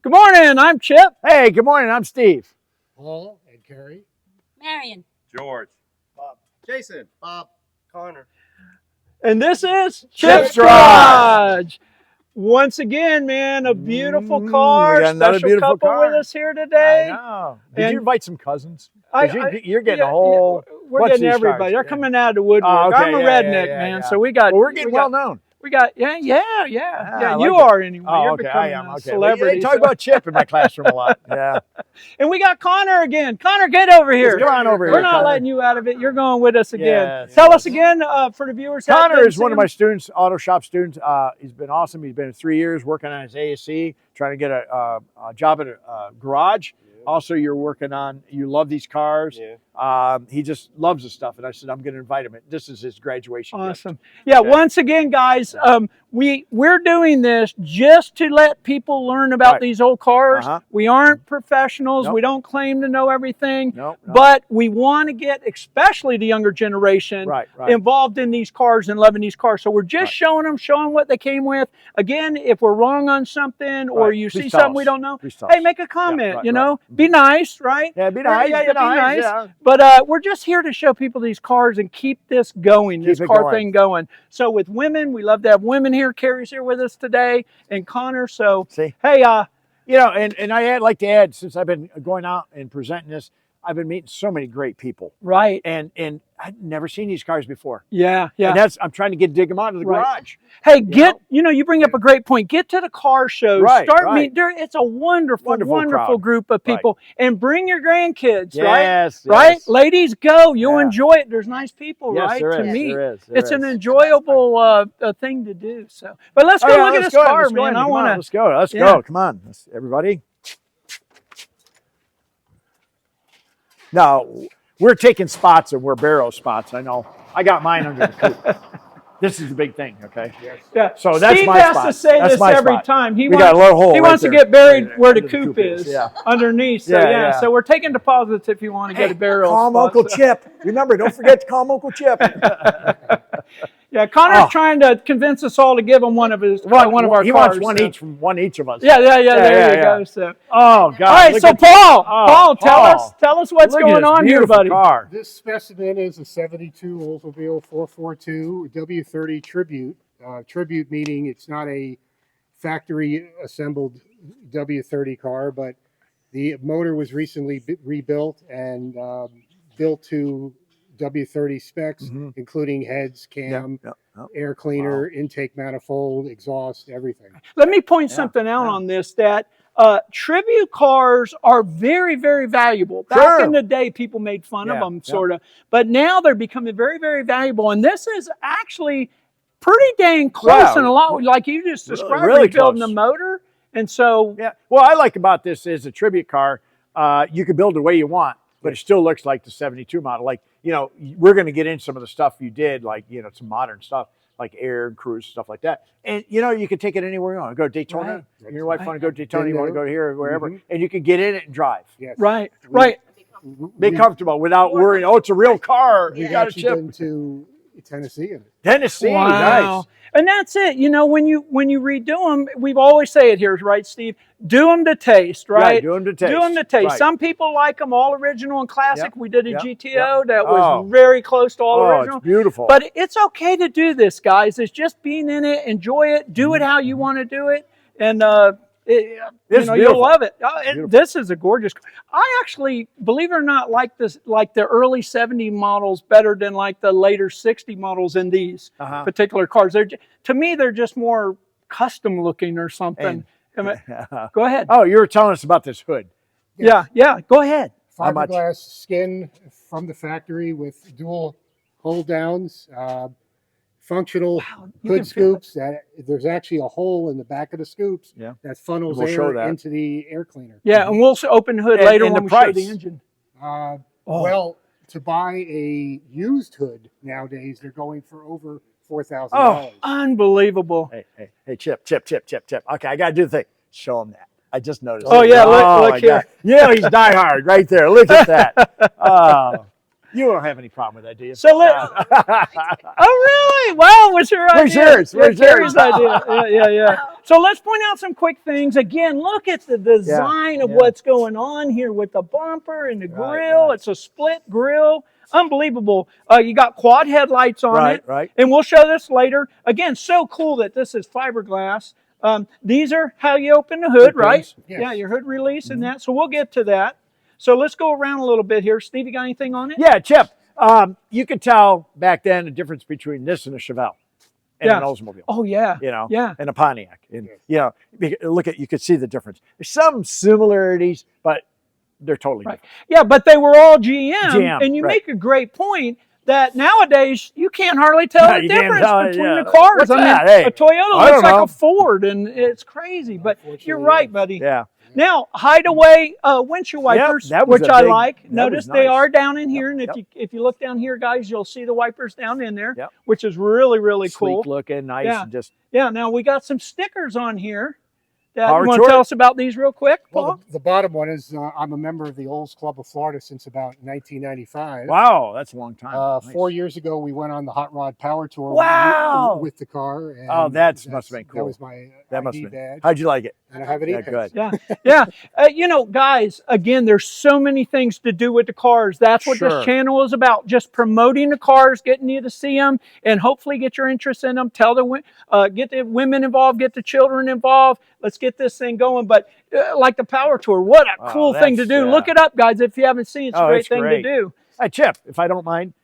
Good morning, I'm Chip. Hey, good morning, I'm Steve. Paul and Carrie. Marion. George. Bob. Jason. Bob. Connor. And this is Chip's Garage. Once again, man, a beautiful car. We got another Special beautiful couple car. with us here today. I know. Did And you invite some cousins? 'Cause you're getting yeah, a whole. we're bunch of getting these everybody. cars. They're Yeah. coming out of the woodwork. Oh, okay, I'm a yeah, redneck, yeah, man. yeah. So we got. Well, we're getting well known. We got yeah. I You like are anyway. Oh, You're okay, becoming I am. a Okay. celebrity. They talk about Chip in my classroom a lot. Yeah. And we got Connor again. Connor, get over here. Come on over here. We're not Connor. letting you out of it. You're going with us again. Yes, Tell yes. us again for the viewers. that Connor didn't is see one of him. my students, auto shop students. He's been awesome. He's been 3 years working on his ASC, trying to get a job at a garage. Also, you're working on, you love these cars. Yeah. He just loves the stuff. And I said, I'm going to invite him. This is his graduation gift. Awesome. Yeah, once again, guys, we're doing this just to let people learn about these old cars. We aren't professionals. Nope. We don't claim to know everything. Nope. But we want to get, especially the younger generation, involved in these cars and loving these cars. So we're just showing them, what they came with. Again, if we're wrong on something or you see something we don't know, hey, make a comment, you know. Be nice, right? Yeah, be nice. Be nice. Yeah. But we're just here to show people these cars and keep this going, this car thing going. So with women, we love to have women here. Carrie's here with us today, and Connor. So, hey, you know, and I'd like to add, since I've been going out and presenting this, I've been meeting so many great people. Right. And I'd never seen these cars before. Yeah. And I'm trying to dig them out of the garage. Hey, you bring up a great point. Get to the car shows. Start meeting. It's a wonderful group of people. And bring your grandkids, right? Ladies, go. You'll enjoy it. There's nice people, right? To meet. It's an enjoyable thing to do. So, but let's go look at this car, man. I want to. Let's go. Let's go. Come on, everybody. Now, we're taking spots and we're barrel spots. I know. I got mine under the coupe. This is the big thing, okay? Yeah. So that's Steve my has spot. to say That's this my every spot. time. He got a little hole wants right to there. get buried Right where the under coupe is. Yeah. Underneath. So, so we're taking deposits if you want to get a barrel. Call him spot, Uncle Chip. Remember, don't forget to call him Uncle Chip. Yeah, Connor's trying to convince us all to give him one of his one of our cars. He wants one each of us. Yeah. There you go. So. Oh God! All right, so Paul, tell us what's going on here, buddy. Car. This specimen is a '72 Oldsmobile 442 W-30 Tribute. Tribute meaning it's not a factory assembled W-30 car, but the motor was recently rebuilt and built to W-30 specs, including heads, cam, air cleaner, intake manifold, exhaust, everything. Let me point something out on this, that tribute cars are very, very valuable. Back in the day, people made fun of them, sort of. But now they're becoming very, very valuable. And this is actually pretty dang close and a lot, like you just described, really building close. the motor. And so... Yeah. What I like about this is a tribute car, you can build the way you want, but it still looks like the 72 model. Like, you know, we're going to get into some of the stuff you did, like, you know, some modern stuff, like air and cruise, stuff like that. And, you know, you can take it anywhere you want. Go to Daytona. Your wife want to go to Daytona, you want to go here or wherever. And you can get in it and drive. Yes. Right. Be comfortable without worrying, oh, it's a real car. You got a chip. Been to Tennessee. Tennessee, nice. And that's it. You know, when you redo them, we've always say it here, right, Steve? Do them to taste, right? Do them to taste. Do them to taste. Right. Some people like them all original and classic. We did a GTO that was very close to all original. It's beautiful. But it's okay to do this, guys. It's just being in it, enjoy it, do it how you want to do it, and you'll love it. This is a gorgeous. I actually, believe it or not, like the early '70 models better than like the later '60 models in these particular cars. To me, they're just more custom looking or something. Go ahead. Oh, you were telling us about this hood. Yeah. Go ahead. Fiberglass skin from the factory with dual hold downs. Functional hood scoops. There's actually a hole in the back of the scoops that funnels air into the air cleaner. Yeah, and we'll open the hood later when we show the engine. Well, to buy a used hood nowadays, they're going for over $4,000. Unbelievable. Hey, Chip. Okay, I got to do the thing. Show them that. I just noticed. Oh, yeah, look here. Yeah, he's diehard right there. Look at that. Oh. You don't have any problem with that, do you? So oh, really? Wow, what's your idea? Where's yours? Where's yours idea? Yeah. So let's point out some quick things. Again, look at the design of what's going on here with the bumper and the grill. It's a split grill. Unbelievable. You got quad headlights on it. Right. And we'll show this later. Again, so cool that this is fiberglass. These are how you open the hood, right? Yes. Yeah, your hood release and that. So we'll get to that. So let's go around a little bit here. Steve, you got anything on it? Yeah, Chip. You could tell back then the difference between this and a Chevelle and an Oldsmobile. Oh, yeah. You know, yeah. and a Pontiac. And, you know, you could see the difference. There's some similarities, but they're totally different. Yeah, but they were all GM. And you right. make a great point that nowadays you can't hardly tell the difference between the cars. What's that? Hey, a Toyota I looks don't like know. a Ford, and it's crazy. But you're right, buddy. Yeah. Now, hideaway windshield wipers, that was which a I big- like. that Notice was they nice. are down in here, and Yep. if you look down here, guys, you'll see the wipers down in there, Yep. which is really, really cool. Sleek looking, nice, Yeah. and just Yeah, now we got some stickers on here. That, Power you want to Tour? tell us about these real quick, Paul? Well, the bottom one is I'm a member of the Olds Club of Florida since about 1995. wow, that's a long time. Nice. 4 years ago, we went on the Hot Rod Power Tour Wow. with the car. And Oh, must have been cool. That was my That must ID have been. badge. How'd you like it? And I have it Yeah, even. good. Yeah, yeah. You know, guys, again, there's so many things to do with the cars. That's what Sure. this channel is about, just promoting the cars, getting you to see them, and hopefully get your interest in them. Get the women involved, get the children involved. Let's get this thing going. But like the Power Tour, what a cool thing to do. Look it up, guys, if you haven't seen it. It's a great it's thing great. to do. Hey, Chip, if I don't mind,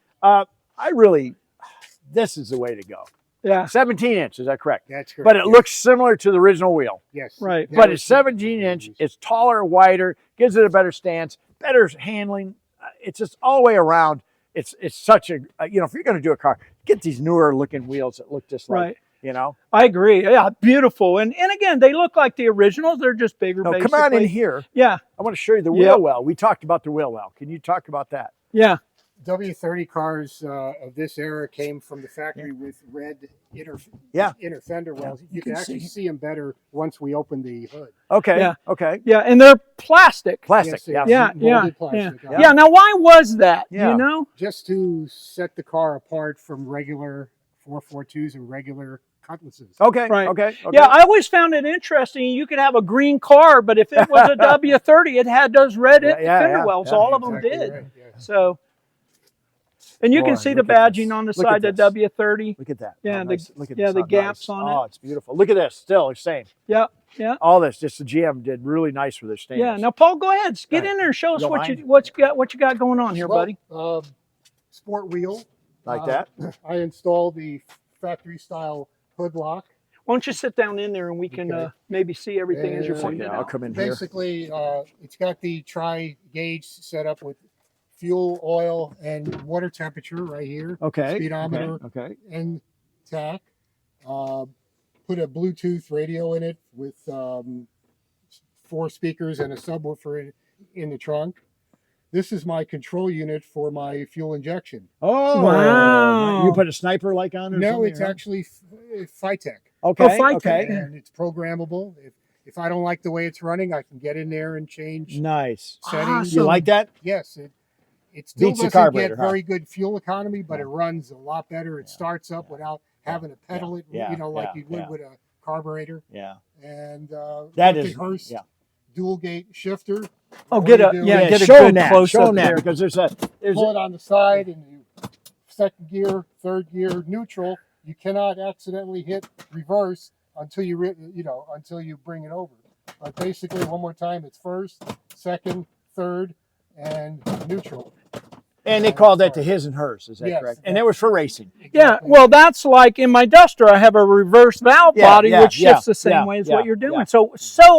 this is the way to go. Yeah, 17 inch, is that correct? That's correct. But it yes. looks similar to the original wheel. Yes. Right. That But was it's 17 inch, it's taller, wider, gives it a better stance, better handling. It's just all the way around. It's such a, if you're going to do a car, get these newer looking wheels that look just like, right. I agree. Yeah, beautiful. And again, they look like the originals. They're just bigger, No, basically. come on in here. Yeah, I want to show you the wheel well. We talked about the wheel well. Can you talk about that? yeah. W-30 cars of this era came from the factory with red inner fender wells. You can actually see them better once we open the hood. Okay. Yeah. Okay. Yeah, and they're plastic. Plastic. Yes, Yeah. Yeah. plastic. Yeah, now why was that? Yeah. You know? Just to set the car apart from regular 442s and regular cutlasses. Okay. Right. Okay. Yeah, I always found it interesting. You could have a green car, but if it was a W-30, it had those red fender wells. All of them Exactly did. right, yeah. So, and you Boy, can see the look at this. badging on the Look at side of this. W-30. Look at that. Yeah, How nice. Look at the this. How gaps nice. on it. Oh, it's beautiful. Look at this. Still the same. Yeah, yeah. All this, just the GM did really nice with their stainless. Yeah. Now, Paul, go ahead. Get Right. in there and show us Don't what mind? you got going on here, buddy. Sport wheel. Like that. I installed the factory style hood lock. Why don't you sit down in there and we can Okay. maybe see everything as you're Yeah, pointing it I'll out. come in here. Basically, it's got the tri-gauge set up with fuel, oil, and water temperature right here. Okay. Speedometer Okay. and tack. Put a Bluetooth radio in it with 4 speakers and a subwoofer in the trunk. This is my control unit for my fuel injection. Oh, Wow. You put a sniper like on it? or No, something, it's or- actually Phytech. Okay. Oh, Phytech. Okay. And it's programmable. If I don't like the way it's running, I can get in there and change Nice. settings. You like that? Yes, it still Beats the doesn't carburetor, get huh? very good fuel economy, but it runs a lot better. It starts up without having to pedal it, Yeah. like Yeah. you would Yeah. with a carburetor. Yeah. And That like is. the Hurst Yeah. dual gate shifter. Oh, All get you a do yeah, is get a show good them that. close Show up them that there. because there's pull it on the side and you second gear, third gear, neutral. You cannot accidentally hit reverse until until you bring it over. But basically, one more time, it's first, second, third, and neutral. and they called that the his and hers. Is that Yes, correct? And that was for racing. Yeah, Exactly. well, that's like in my Duster, I have a reverse valve Yeah, body, yeah, which shifts yeah, the same yeah, way as yeah, what you're doing. yeah. So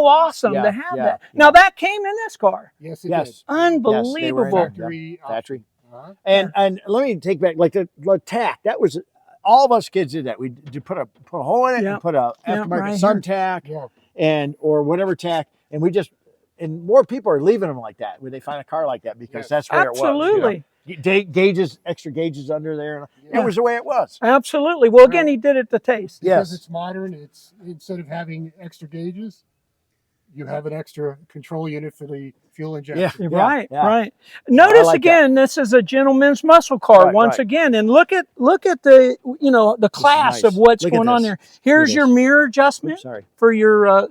awesome Yeah, to have yeah, that. yeah. Now, that came in this car. Yes, it Yes. is. Unbelievable. Factory option. Factory. Uh-huh. And let me take back like the tack. That was all of us kids did that. We did put a hole in it Yeah. and put a Yeah, aftermarket right sun here. tack Yeah. or whatever tack, and we just and more people are leaving them like that when they find a car like that because Yes. that's where it was. Absolutely. Gauges, extra gauges under there. Yeah. It was the way it was. Absolutely. Well, again, he did it to taste. Because Yes. it's modern, it's instead of having extra gauges, you have an extra control unit for the fuel injection. Yeah. Right, yeah. right. Notice like again, this is a gentleman's muscle car Right, once right. again, and look at the the class nice. of what's Look at going on this. there. Here's your this. mirror adjustment Oops, sorry. for your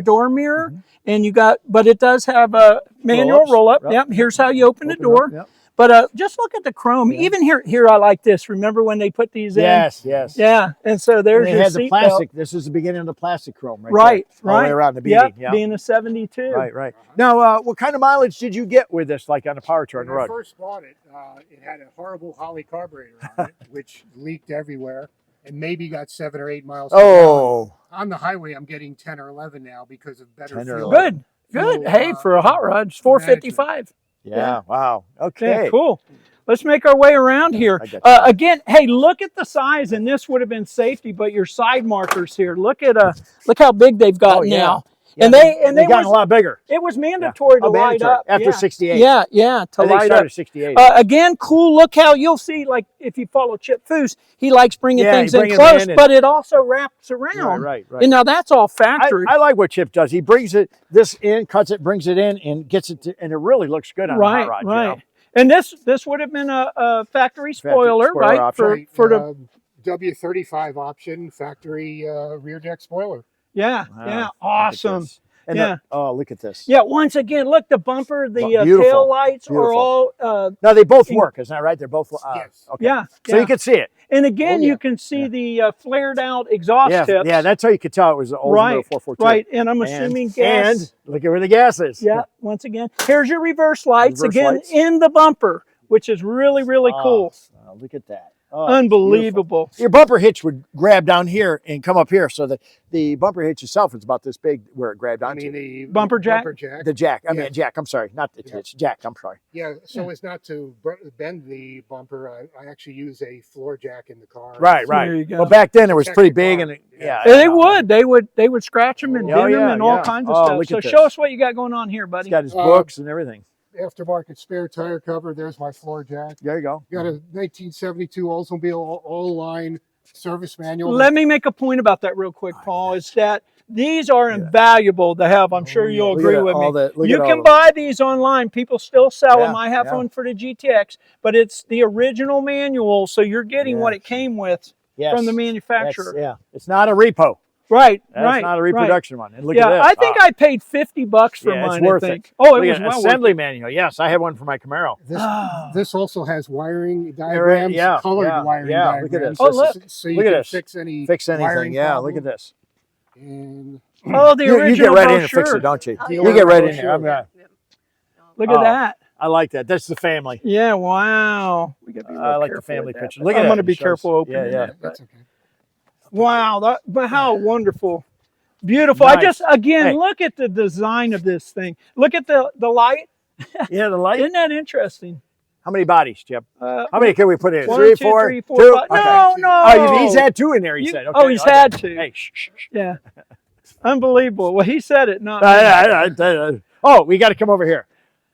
door mirror, and you got, but it does have a manual Roll-ups. roll up. Yep. Yep. Here's how you open the door. Yep. But just look at the chrome. Even here, I like this. Remember when they put these in? Yes. Yeah, and so And there's they your had the seat plastic. belt. This is the beginning of the plastic chrome, right? Right, There, all the way around the beading. Yep, Yeah. being a 72. Right. Now, what kind of mileage did you get with this, like on a power turn When I run? first bought it, it had a horrible Holley carburetor on it, which leaked everywhere, and maybe got 7 or 8 miles per gallon. Oh, On the highway, I'm getting 10 or 11 now because of better 10 or fuel. 11. Good. Fuel, Hey, for a hot rod, it's 455. yeah. Wow. Okay. Yeah, cool. Let's make our way around here. I got Again, hey, look at the size, and this would have been safety, but your side markers here. Look how big they've got Oh, yeah. now. Yeah, and they've gotten a lot bigger. It was mandatory to light mandatory. up After 68. Yeah, to I think light started up. 68. Again, cool. Look how you'll see. Like if you follow Chip Foose, he likes bringing things bring in 'em close, in and- but it also wraps around. Right. And now that's all factory. I like what Chip does. He brings this in, cuts it, brings it in, and gets it to, and it really looks good on a hot rod. Right. You know? And this would have been a factory spoiler, right? option. For the W35 option, factory rear deck spoiler. yeah, Wow, yeah, look at awesome. this. And Yeah. look at this. Yeah, once again, look, the bumper, the Beautiful. tail lights are Beautiful. all Now they both work, isn't that right? They're both. Yes. Okay. yeah. So you can see it. And again, Oh, yeah. you can see the flared out exhaust tips. Yeah, that's how you could tell it was the Oldsmobile right, 442. right. And I'm assuming gas. And look at where the gas is. Yeah, once again, here's your reverse lights Reverse again lights. in the bumper, which is really, really cool. Look at that. Oh, Unbelievable. your bumper hitch would grab down here and come up here, so that the bumper hitch itself is about this big where it grabbed I onto. mean, the Bumper jack? The jack. I Yeah. mean, jack. I'm sorry, not the hitch. Jack. I'm sorry. Yeah, so as not to bend the bumper, I actually use a floor jack in the car. Right. There you go. Well, back then it was Check pretty the big, car. and Yeah. They would scratch them and Oh, bend them yeah, and all yeah. kinds of Oh, stuff. look So at show this. us what you got going on here, buddy. He's got his books and everything. Aftermarket spare tire cover. There's my floor jack. There you go. Got a 1972 Oldsmobile all-line service manual. Let me make a point about that real quick, Paul, is that these are invaluable to have. I'm sure you'll Look agree at with all me. that- look You at all can of buy these online. People still sell them. Yeah, I have yeah. one for the GTX, but it's the original manual, so you're getting what it came with from the manufacturer. It's not a repo. Right, That's right. not a right. reproduction one. And look Yeah, at this. I think I paid $50 for it's mine. worth I think. it. Oh, it Look was at well assembly worth manual. Yes, I have one for my Camaro. This also has wiring diagrams, yeah, colored yeah, wiring yeah, diagrams. look at this. Oh, look. So you Look at can this. fix any Fix anything. wiring Yeah, problem. look at this. And it. Oh, the You original get right in brochure. and fix it, don't you? Oh, You yeah. get right in Brochure. there. I'm gonna, Look at Oh, that. I like that. That's the family. Yeah, wow. We gotta be real I like the careful family with that. picture. Look at I'm that. going to be It shows- careful opening yeah, yeah. that. that's okay. Wow, but how wonderful. Beautiful. I Nice. just, again, Hey. look at the design of this thing. Look at the light. Yeah, the light. Isn't that interesting? How many bodies, Chip? How How many can we put in? One, Three, two, four, three, four, two? five. Okay. No, no. Oh, he's had two in there, he said. Okay, oh, he's okay. had two. Hey, shh. Yeah. Unbelievable. Well, he said it, not me. Oh, we got to come over here.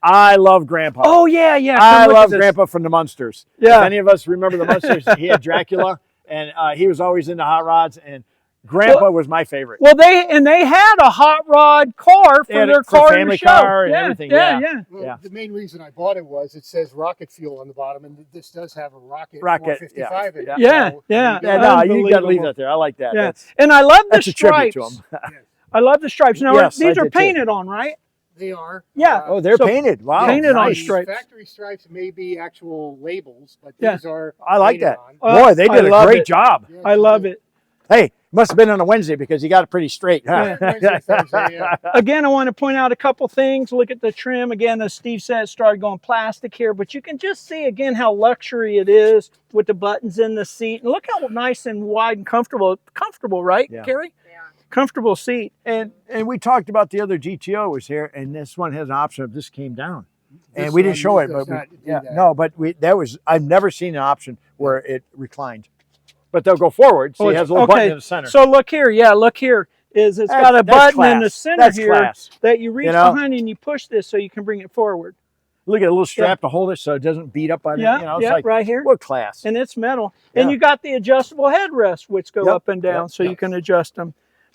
I love Grandpa. Oh, yeah, yeah. Come I look love at this. Grandpa from the Munsters. Yeah. If any of us remember the Munsters, he had Dracula, and he was always into hot rods, and Grandpa was my favorite. Well, they had a hot rod car for They had their it for car in family the show. car and yeah, everything, Yeah, yeah. yeah. Well, Yeah. the main reason I bought it was it says rocket fuel on the bottom, and this does have a rocket Rocket, 455 in it. Yeah, So yeah. you Yeah, got- no, you got to leave Unbelievable. that there. I like that. Yeah. And I love the That's a tribute stripes. to him. I love the stripes. Now, Yes, I these are did too. painted on, right? They are. Yeah. Oh, they're So, painted. Wow. painted on the stripes. Factory stripes may be actual labels, but Yeah. these are. I like painted that. on. Boy, they I did a love great it. job. Yeah, I love it. Hey, must have been on a Wednesday because he got it pretty straight. Huh? Wednesday, Thursday, yeah. Again, I want to point out a couple things. Look at the trim. Again, as Steve said, it started going plastic here, but you can just see again how luxury it is with the buttons in the seat. And look how nice and wide and comfortable. Comfortable, right, Yeah. Carrie? Comfortable seat. And we talked about the other GTO was here, and this one has an option of this came down. And This we didn't one show it, does but not do yeah, that. no, but I've never seen an option where it reclined. But they'll go forward, so it has a little button in the center. So look here. Yeah, look here. It's got a That's button in the class. center That's here class. that you reach You know? behind and you push this so you can bring it forward. Look at a little strap to hold it so it doesn't beat up on it. Yeah, You know, it's yeah, like, right here. what class? And it's metal. And Yeah. you got the adjustable headrests which go Yep, up and down yep, so you yep. can adjust them.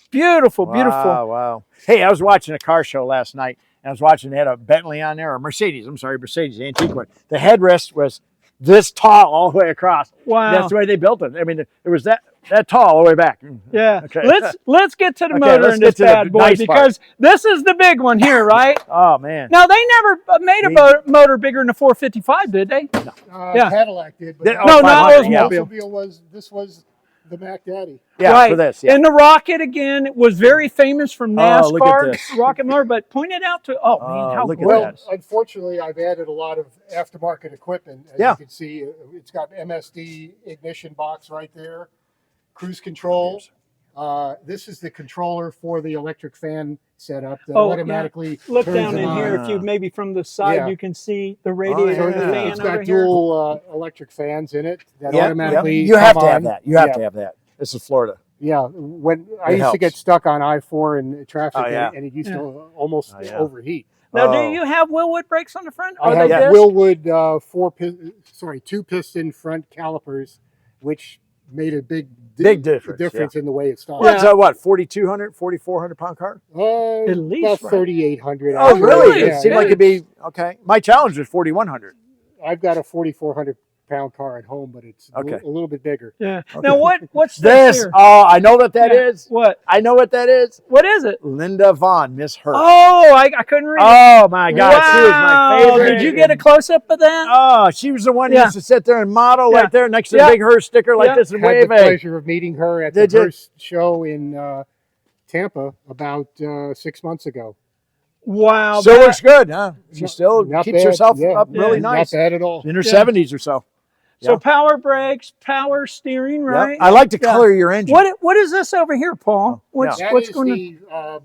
Beautiful, beautiful. Wow. Hey, I was watching a car show last night, and I was watching, they had a Bentley on there, or Mercedes, Mercedes, antique one. The headrest was this tall all the way across. Wow. That's the way they built it. I mean, it was that tall all the way back. Yeah. Okay. Let's get to the Okay, motor let's in get this to the bad boy nice part. because this is the big one here, right? Oh, man. Now, they never made a motor bigger than a 455, did they? Yeah. Cadillac did, but No, not Oldsmobile. This was the Mac Daddy. Yeah, right. for this. Yeah. And the Rocket, again, was very famous from NASCAR. Oh, look at this. Rocket motor, but pointed out to, man, how look at gorgeous. that. Well, unfortunately, I've added a lot of aftermarket equipment. As you can see, it's got MSD ignition box right there, cruise control. This is the controller for the electric fan setup that automatically look turns down it in on. here. If you maybe from the side, you can see the radiator and the fan It's over got here. dual electric fans in it that automatically You have come to have on. that. You have to have that. This is Florida. Yeah, when I It used to get helps. stuck on I-4 in traffic, yeah. and it used to almost overheat. Now, do you have Willwood brakes on the front? I Are they have disc? Willwood two-piston front calipers, which made a big difference in the way it stopped. Well, it's a what, 4,200, 4,400 pound car? At least, about right? 3,800. Oh, really? Yeah, It seemed like it'd be, okay. My challenge was 4,100. I've got a 4,400 pound car at home, but it's a little bit bigger. Yeah. Now, what's This? here? Oh, I know what that is. What? I know what that is. What is it? Linda Vaughn, Miss Hurt. Oh, I couldn't read it. Oh, my God. She was my Wow. favorite. Did you get a close-up of that? Oh, she was the one who used to sit there and model right there next to the big Hearst sticker like this and Had wave the it. pleasure of meeting her at the first show in Tampa about 6 months ago. Wow. Still looks good, huh? She still Not keeps bad. herself Yeah. up really nice. Not bad at all. In her 70s or so. So power brakes, power steering, right? I like the color of your engine. What is this over here, Paul? What's going on?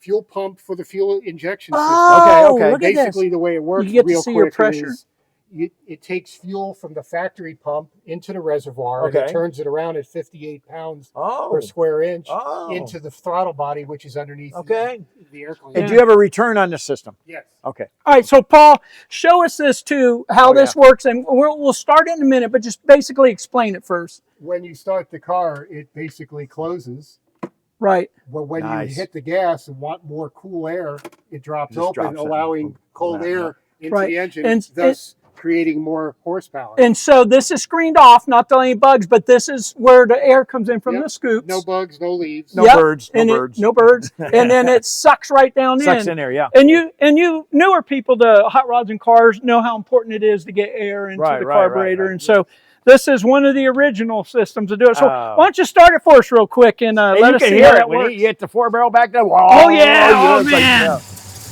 Fuel pump for the fuel injection system. Oh, okay. Look at Basically, this. the way it works, You get to real see quick, your pressure. is it takes fuel from the factory pump into the reservoir, and it turns it around at 58 pounds per square inch into the throttle body, which is underneath the air cleaner. And do you have a return on the system? Yes. Okay. All right, so Paul, show us this too, how this works, and we'll start in a minute, but just basically explain it first. When you start the car, it basically closes. Right. But when you hit the gas and want more cool air, it drops open, allowing cold air into the engine, And thus creating more horsepower. And so this is screened off, not to any bugs, but this is where the air comes in from the scoops. No bugs, no leaves. No birds. No birds. And then it sucks right down in. Sucks in there, yeah. And you newer people, the hot rods and cars, know how important it is to get air into the carburetor. And so this is one of the original systems to do it. So why don't you start it for us real quick and let us see how that works. You hit the 4-barrel back there. Whoa, Oh, yeah. Oh, man.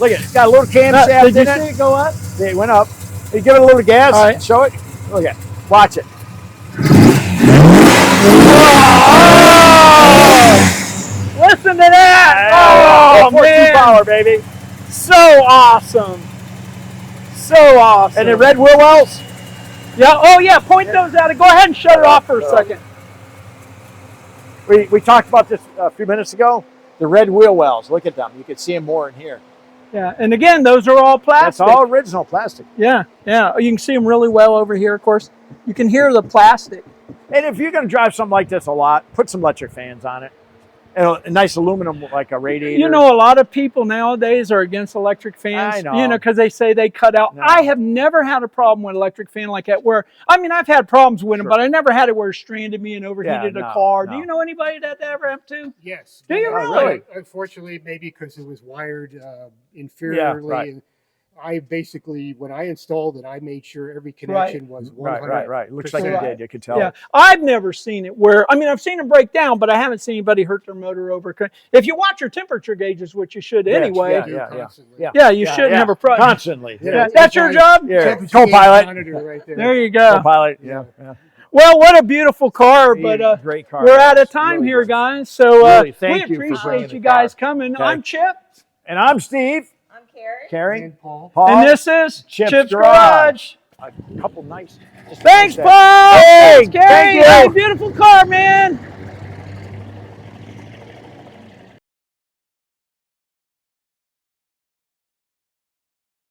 Look at it. It's got a little camshaft in Did you it. see it go up? It went up. You give it a little gas. All right. Show it. Look at it. Watch it. Listen to that. Oh, man. Power, baby. So awesome. So awesome. And the red wheel wells. Yeah. Oh, yeah. Point those out. Go ahead and shut it off for a second. We talked about this a few minutes ago. The red wheel wells. Look at them. You can see them more in here. Yeah. And again, those are all plastic. That's all original plastic. Yeah. Yeah. You can see them really well over here, of course. You can hear the plastic. And if you're going to drive something like this a lot, put some electric fans on it. And a nice aluminum, like a radiator. You know, a lot of people nowadays are against electric fans. I know. You know, because they say they cut out. No. I have never had a problem with electric fan like that. Where I mean, I've had problems with them, but I never had it where it stranded me and overheated a car. Do you know anybody that ever happened to? Yes. Do you really? Unfortunately, maybe because it was wired inferiorly. Yeah, right. And I basically, when I installed it, I made sure every connection was 100%. Right. Looks like you did. You could tell. Yeah, I've never seen it where, I mean, I've seen them break down, but I haven't seen anybody hurt their motor over. If you watch your temperature gauges, which you should anyway, you shouldn't have a problem. Constantly. Yeah. That's your job? Yeah. Co-pilot. Right there. There you go. Co-pilot. Yeah. Well, what a beautiful car, but great car. we're out of time here, guys. So Really, we thank you for appreciate bringing you the car. guys coming. Okay. I'm Chip. And I'm Steve. I'm Carrie. Carrie. And Paul. And this is Chip's Garage. A couple nice. Thanks, Hey, Paul. thank Thanks, Gary. you. Hey, beautiful car, man.